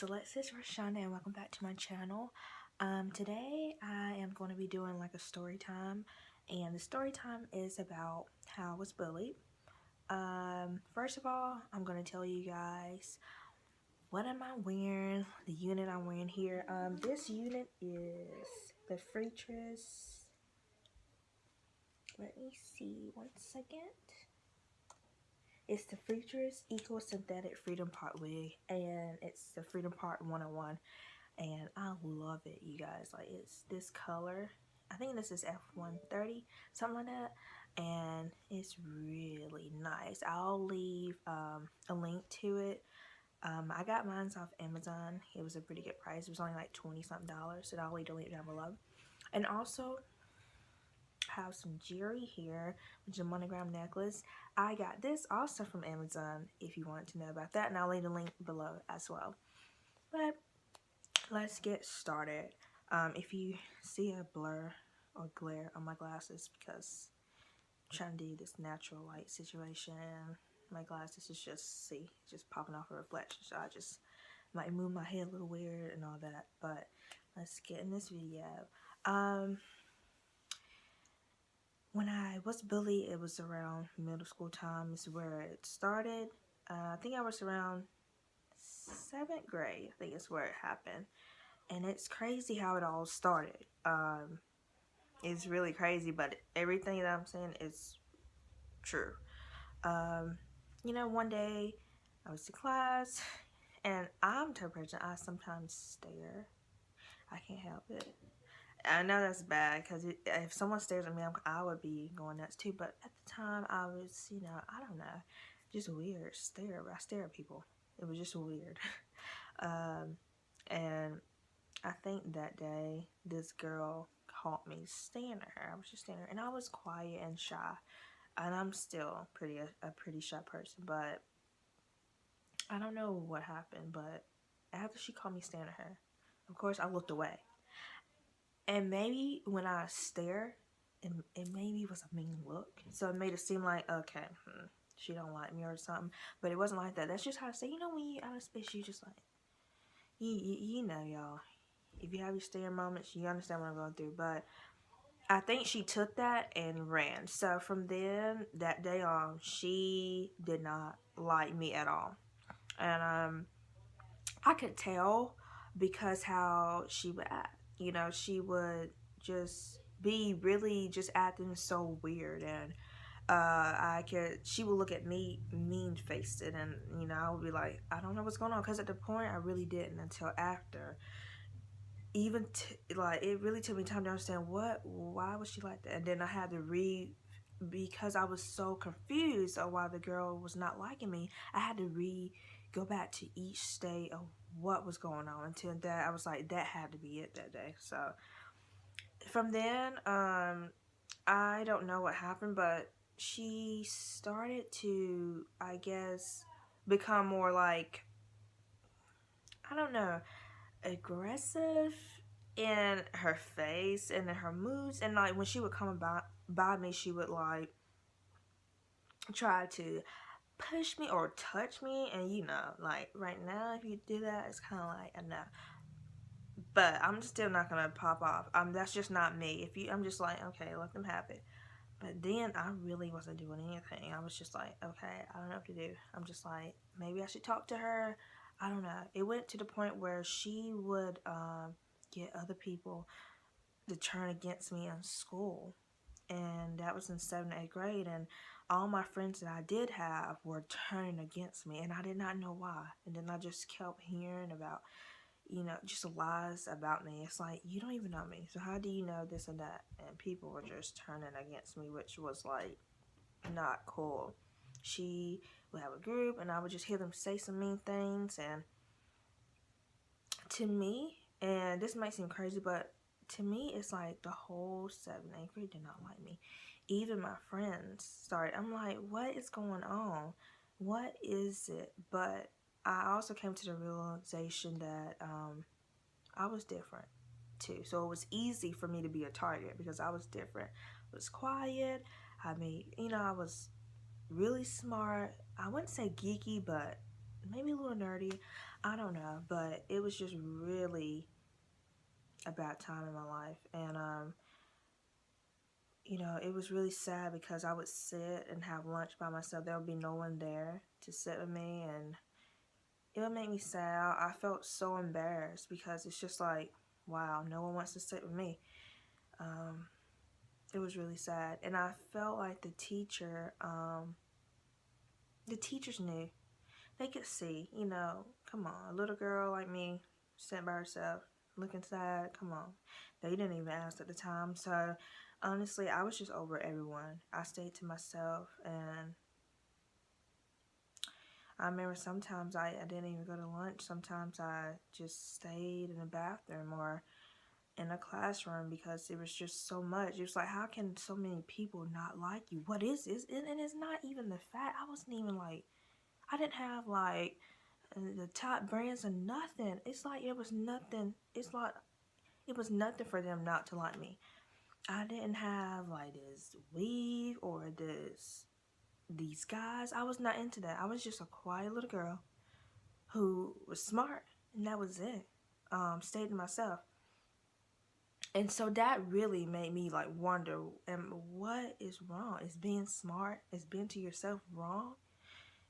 it's Alexis and welcome back to my channel. Today I am going to be doing like a story time, and the story time is about how I was bullied. First of all, I'm going to tell you guys what am I wearing, the unit I'm wearing here. This unit is the Freetress. Let me see, one second. It's the Freetress Eco Synthetic Freedom Part wig, and it's the Freedom Part 101. And I love it, you guys. Like, it's this color. I think this is F130, something like that. And it's really nice. I'll leave a link to it. I got mine off Amazon. It was a pretty good price. It was only like 20 something dollars. And I'll leave the link down below. And also have some jewelry here, which is a monogram necklace. I got this also from Amazon if you wanted to know about that. And I'll leave the link below as well. But let's get started. If you see a blur or glare on my glasses, because I'm trying to do this natural light situation, my glasses is just popping off a reflection, so I just might move my head a little weird and all that. But let's get in this video. When I was bullied, it was around middle school time is where it started. I think I was around 7th grade, I think is where it happened. And it's crazy how it all started. It's really crazy, but everything that I'm saying is true. You know, one day I was in class, and I'm the type of person, I sometimes stare. I can't help it. I know that's bad, because if someone stares at me, I would be going nuts too. But at the time, I was, you know, I don't know, just weird. I stare at people. It was just weird. And I think that day, this girl caught me staring at her. I was just staring, and I was quiet and shy. And I'm still a pretty shy person, but I don't know what happened. But after she caught me staring at her, of course, I looked away. And maybe when I stare, it maybe was a mean look. So it made it seem like, okay, she don't like me or something. But it wasn't like that. That's just how I say, you know, when you're out of space, you just like, you know, y'all. If you have your stare moments, you understand what I'm going through. But I think she took that and ran. So from then, that day on, she did not like me at all. And I could tell because how she would act. You know, she would just be really just acting so weird. And she would look at me mean-faced. And, you know, I would be like, I don't know what's going on. Because at the point, I really didn't until after. Even like it really took me time to understand why was she like that. And then I had to read, because I was so confused of why the girl was not liking me. I had to go back to each state of what was going on. Until that, I was like, that had to be it that day. So from then, I don't know what happened, but she started to, I guess, become more like, I don't know, aggressive in her face and in her moods. And like when she would come by me, she would like try to push me or touch me. And you know, like right now, if you do that, it's kind of like enough. But I'm still not gonna pop off. That's just not me. I'm just like, okay, let them have it. But then I really wasn't doing anything. I was just like, okay, I don't know what to do. I'm just like, maybe I should talk to her. I don't know. It went to the point where she would get other people to turn against me in school. And that was in 7th, 8th grade. And all my friends that I did have were turning against me. And I did not know why. And then I just kept hearing about, you know, just lies about me. It's like, you don't even know me. So how do you know this and that? And people were just turning against me, which was like not cool. She would have a group, and I would just hear them say some mean things. And to me, and this might seem crazy, but to me, it's like the whole 7th, 8th grade did not like me. Even my friends started. I'm like, what is going on? What is it? But I also came to the realization that I was different too. So it was easy for me to be a target because I was different. I was quiet. I was really smart. I wouldn't say geeky, but maybe a little nerdy. I don't know, but it was just really a bad time in my life. And you know, it was really sad because I would sit and have lunch by myself. There would be no one there to sit with me, and it would make me sad. I felt so embarrassed because it's just like, wow, no one wants to sit with me. Um, it was really sad, and I felt like the teachers knew. They could see, you know, come on, a little girl like me, sitting by herself, looking sad, come on. They didn't even ask at the time, so honestly, I was just over everyone. I stayed to myself, and I remember sometimes I didn't even go to lunch. Sometimes I just stayed in the bathroom or in a classroom because it was just so much. It was like, how can so many people not like you? What is this? And it's not even the fact. I wasn't even like, I didn't have like the top brands or nothing. It's like it was nothing. It's like it was nothing for them not to like me. I didn't have like this weave or these guys. I was not into that. I was just a quiet little girl who was smart, and that was it. Stayed to myself. And so that really made me like wonder, what is wrong? Is being smart, is being to yourself wrong?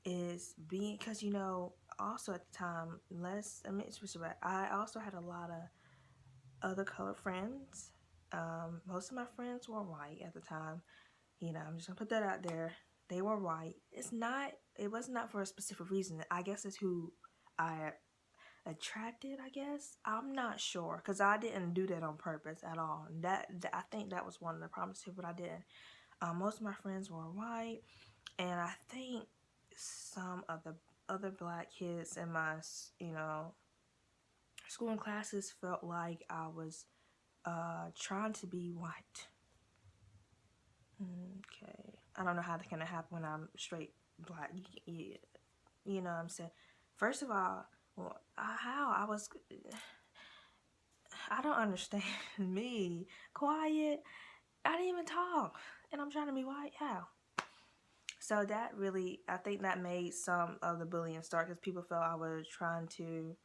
Is being, because you know, also at the time, I also had a lot of other colored friends. Most of my friends were white at the time. You know, I'm just gonna put that out there. They were white. It was not for a specific reason. I guess it's who I attracted, I guess. I'm not sure, because I didn't do that on purpose at all. I think that was one of the problems too, but I didn't. Most of my friends were white, and I think some of the other black kids in my, you know, school and classes felt like I was trying to be white. Okay. I don't know how that can happen when I'm straight black. You know what I'm saying? First of all, well, how I was, I don't understand. Me, quiet, I didn't even talk, and I'm trying to be white. How? So that really, I think that made some of the bullying start, because people felt I was trying to,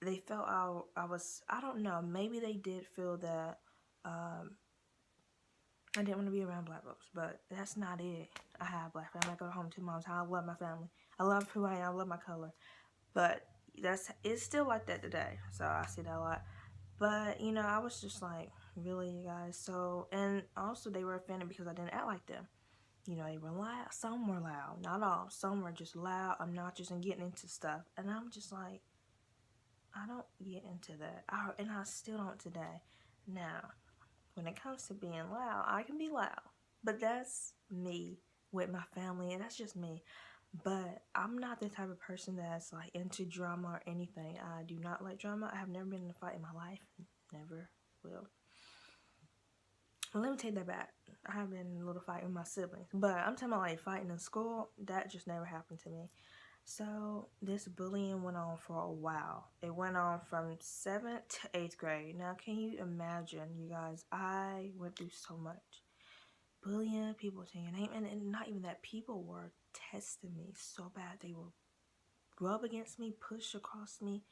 they felt I was, I don't know, maybe they did feel that I didn't want to be around black folks, but that's not it. I have black family. I go home to mom's house. I love my family. I love who I am. I love my color. But it's still like that today. So I see that a lot. But, you know, I was just like, really, you guys? So, and also they were offended because I didn't act like them. You know, they were loud. Some were loud. Not all. Some were just loud, obnoxious, and getting into stuff. And I'm just like, I don't get into that. And I still don't today. Now, when it comes to being loud, I can be loud. But that's me with my family, and that's just me. But I'm not the type of person that's like into drama or anything. I do not like drama. I have never been in a fight in my life. Never will. Well, let me take that back. I have been in a little fight with my siblings. But I'm talking about like fighting in school. That just never happened to me. So this bullying went on for a while. It went on from 7th to 8th grade. Now, can you imagine, you guys? I went through so much. Bullying, people saying your name, and not even that, people were testing me so bad. They would rub against me, push across me.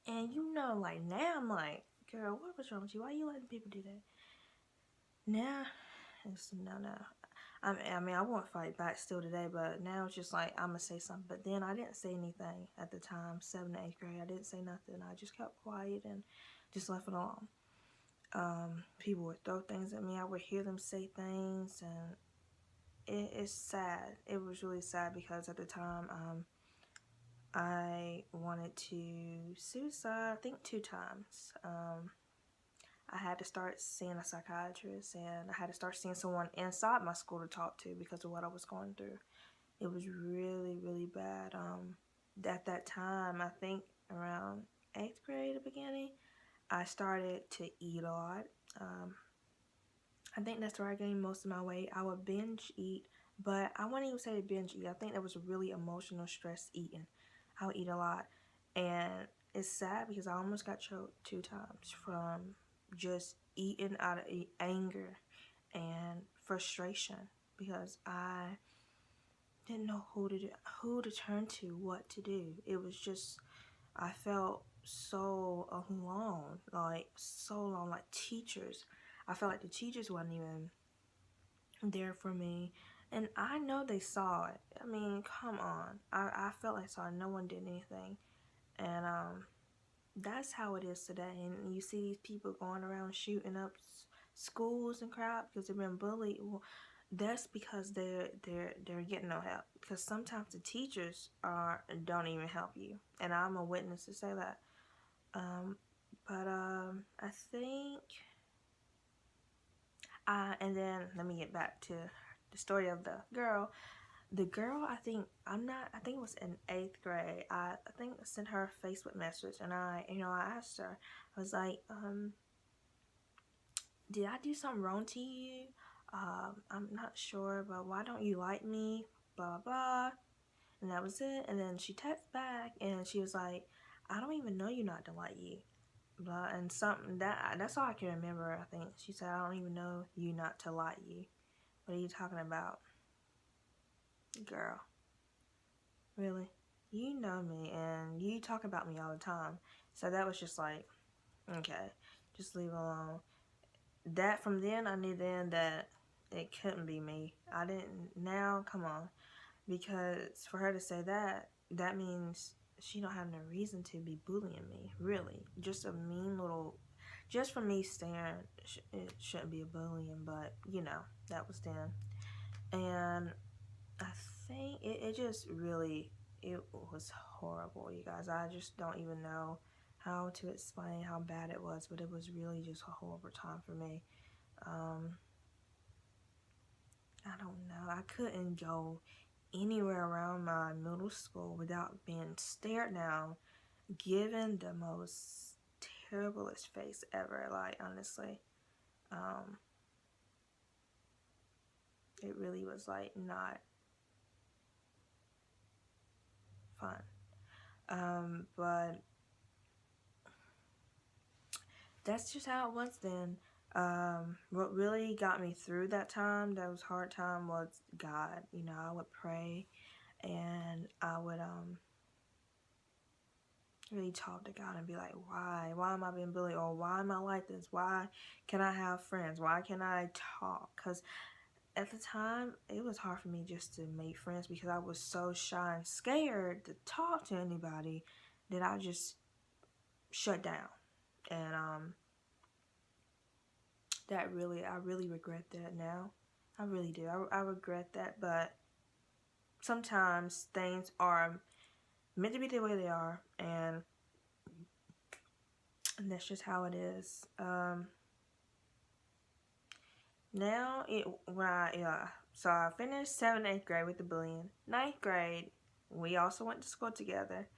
And you know, like now I'm like, girl, what was wrong with you? Why are you letting people do that? Now, it's no. I mean, I won't fight back still today, but now it's just like, I'm going to say something. But then I didn't say anything at the time, 7th to 8th grade. I didn't say nothing. I just kept quiet and just left it alone. People would throw things at me. I would hear them say things, and it's sad. It was really sad because at the time, I wanted to suicide, I think 2 times. I had to start seeing a psychiatrist, and I had to start seeing someone inside my school to talk to because of what I was going through. It was really, really bad. At that time, I think around 8th grade, the beginning, I started to eat a lot. I think that's where I gained most of my weight. I would binge eat, but I wouldn't even say binge eat. I think that was really emotional stress eating. I would eat a lot, and it's sad because I almost got choked 2 times from just eating out of anger and frustration, because I didn't know who to turn to, what to do. It was just, I felt so alone, like so alone. Like teachers, I felt like the teachers wasn't even there for me, and I know they saw it. I mean, come on, I felt like I saw it. No one did anything, and that's how it is today. And you see these people going around shooting up schools and crap because they've been bullied. Well, that's because they're getting no help. Because sometimes the teachers don't even help you, and I'm a witness to say that. I think and then let me get back to the story of the girl. The girl, I think it was in 8th grade. I think I sent her a Facebook message, and I asked her, I was like, did I do something wrong to you? I'm not sure, but why don't you like me? Blah, blah. And that was it. And then she texted back, and she was like, I don't even know you not to like you. Blah, and something, that's all I can remember, I think. She said, I don't even know you not to like you. What are you talking about? Girl. Really? You know me, and you talk about me all the time. So that was just like, okay, just leave it alone. That, from then, I knew then that it couldn't be me. I didn't, now, come on. Because for her to say that, that means she don't have no reason to be bullying me, really. Just a mean little, just for me staring, it shouldn't be a bullying, but, that was then. And I think it just really, it was horrible, you guys. I just don't even know how to explain how bad it was, but it was really just a horrible time for me. I don't know. I couldn't go anywhere around my middle school without being stared down, given the most terriblest face ever. Like, honestly, it really was like not fun. But that's just how it was then. What really got me through that time, that was hard time, was God. I would pray, and I would really talk to God and be like, why am I being bullied, or why am I like this? Why can I have friends? Why can I talk? Because at the time, it was hard for me just to make friends because I was so shy and scared to talk to anybody that I just shut down. And I really regret that now. I really do. I regret that, but sometimes things are meant to be the way they are, and that's just how it is. Now, so I finished 7th, 8th grade with the bullying. 9th grade, we also went to school together.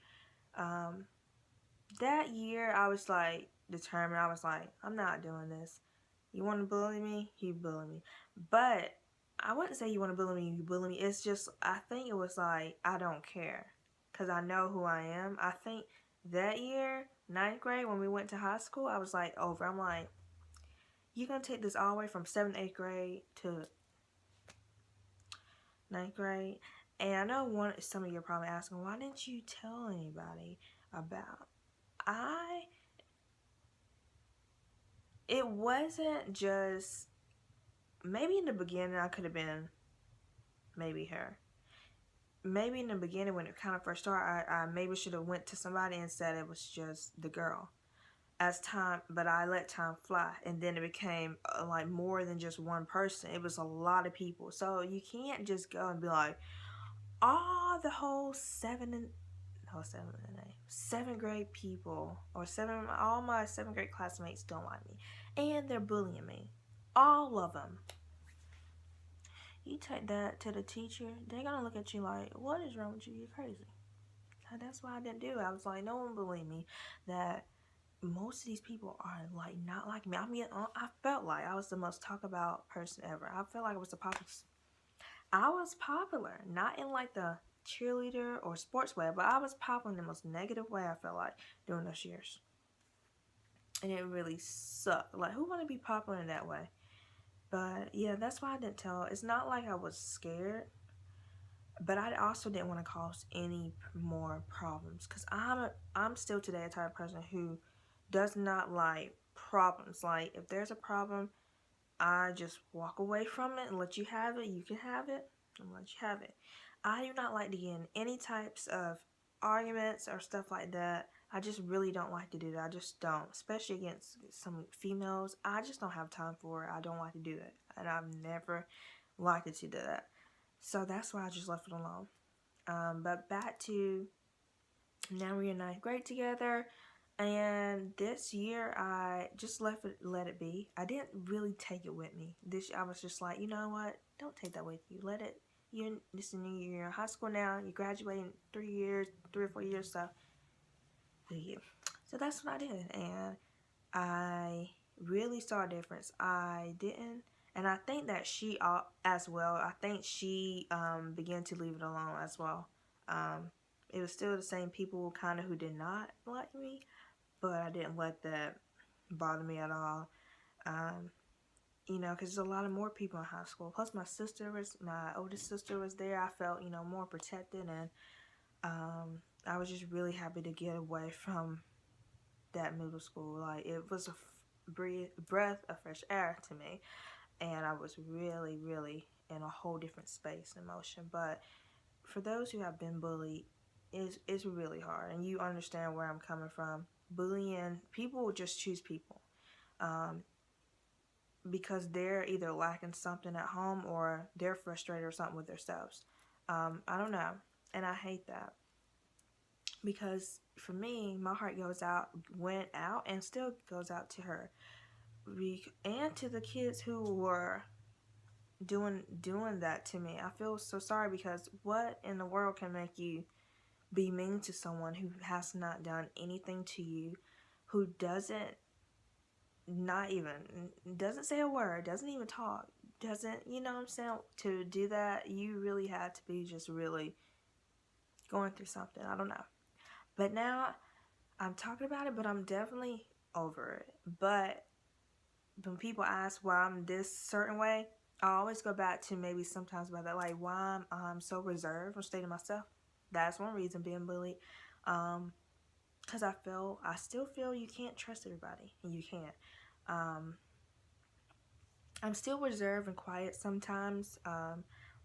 That year, I was like determined. I was like, I'm not doing this. You want to bully me? You bully me. But I wouldn't say you want to bully me, you bully me. It's just, I think it was like, I don't care. Because I know who I am. I think that year, 9th grade, when we went to high school, I was like, over. I'm like, you're going to take this all the way from 7th, 8th grade to 9th grade. And I know some of you are probably asking, why didn't you tell anybody about? It wasn't just, maybe in the beginning I could have been maybe her. Maybe in the beginning when it kind of first started, I maybe should have went to somebody and said it was just the girl. But I let time fly, and then it became like more than just one person. It was a lot of people. So you can't just go and be like, the whole 7th grade people, or all my 7th grade classmates don't like me, and they're bullying me, all of them. You take that to the teacher, they're gonna look at you like, what is wrong with you? You're crazy. And that's why I didn't do it. I was like, no one believed me that most of these people are like not like me. I mean, I felt like I was the most talked about person ever. I felt like I was popular, not in like the cheerleader or sports way, but I was popular in the most negative way, I felt like, during those years. And it really sucked. Like, who want to be popular in that way? But yeah, that's why I didn't tell. It's not like I was scared. But I also didn't want to cause any more problems, because I'm still today a type of person who does not like problems. Like, if there's a problem, I just walk away from it and let you have it. You can have it and let you have it. I do not like to get in any types of arguments or stuff like that. I just really don't like to do that. I just don't, especially against some females. I just don't have time for it. I don't like to do it, and I've never liked to do that. So that's why I just left it alone. But back to now, we're in ninth grade together, and this year I just let it be. I didn't really take it with me. I was just like, you know what? Don't take that with you. Let it. This is new year. You're in high school now. You graduate in 3 years, 3 or 4 years. So do you? So that's what I did, and I really saw a difference. I didn't, and I think that she as well. I think she began to leave it alone as well. It was still the same people kind of who did not like me, but I didn't let that bother me at all. You know, because there's a lot of more people in high school. Plus, my oldest sister was there. I felt, more protected, and I was just really happy to get away from that middle school. Like, it was a breath of fresh air to me, and I was really, really in a whole different space and emotion. But for those who have been bullied, it's really hard, and you understand where I'm coming from. Bullying, people will just choose people because they're either lacking something at home or they're frustrated or something with themselves. I don't know, and I hate that, because for me, my heart went out and still goes out to her, and to the kids who were doing that to me. I feel so sorry, because what in the world can make you be mean to someone who has not done anything to you, who doesn't say a word, doesn't even talk, doesn't, you know what I'm saying? To do that, you really had to be just really going through something. I don't know. But now I'm talking about it, but I'm definitely over it. But when people ask why I'm this certain way, I always go back to maybe sometimes about that, like why I'm so reserved or stay to myself. That's one reason, being bullied. Because I still feel you can't trust everybody, and you can't. I'm still reserved and quiet sometimes,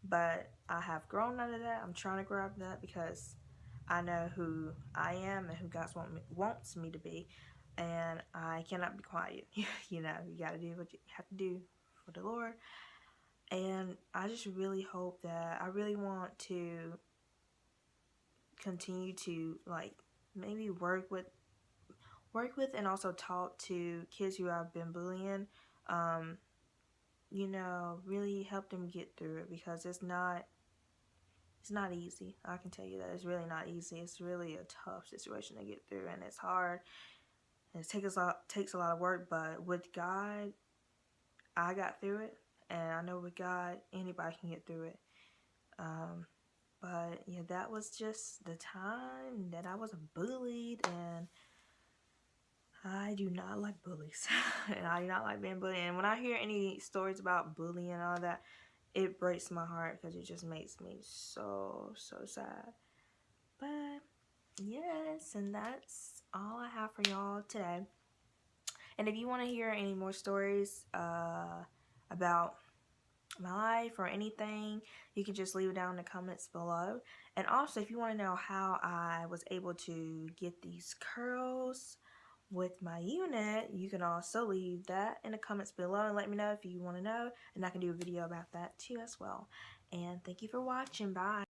but I have grown out of that. I'm trying to grow out of that, because I know who I am and who God wants me to be, and I cannot be quiet. You got to do what you have to do for the Lord. And I just really hope that I really want to continue to, like, maybe work with and also talk to kids who have been bullying. Really help them get through it, because it's not easy. I can tell you that it's really not easy. It's really a tough situation to get through, and it's hard. And it takes a lot of work, but with God, I got through it, and I know with God, anybody can get through it. But yeah, that was just the time that I was bullied, and I do not like bullies. And I do not like being bullied. And when I hear any stories about bullying and all that, it breaks my heart, because it just makes me so, so sad. But yes, and that's all I have for y'all today. And if you want to hear any more stories about my life or anything, you can just leave it down in the comments below. And also, if you want to know how I was able to get these curls with my unit, you can also leave that in the comments below and let me know if you want to know, and I can do a video about that too as well. And thank you for watching. Bye.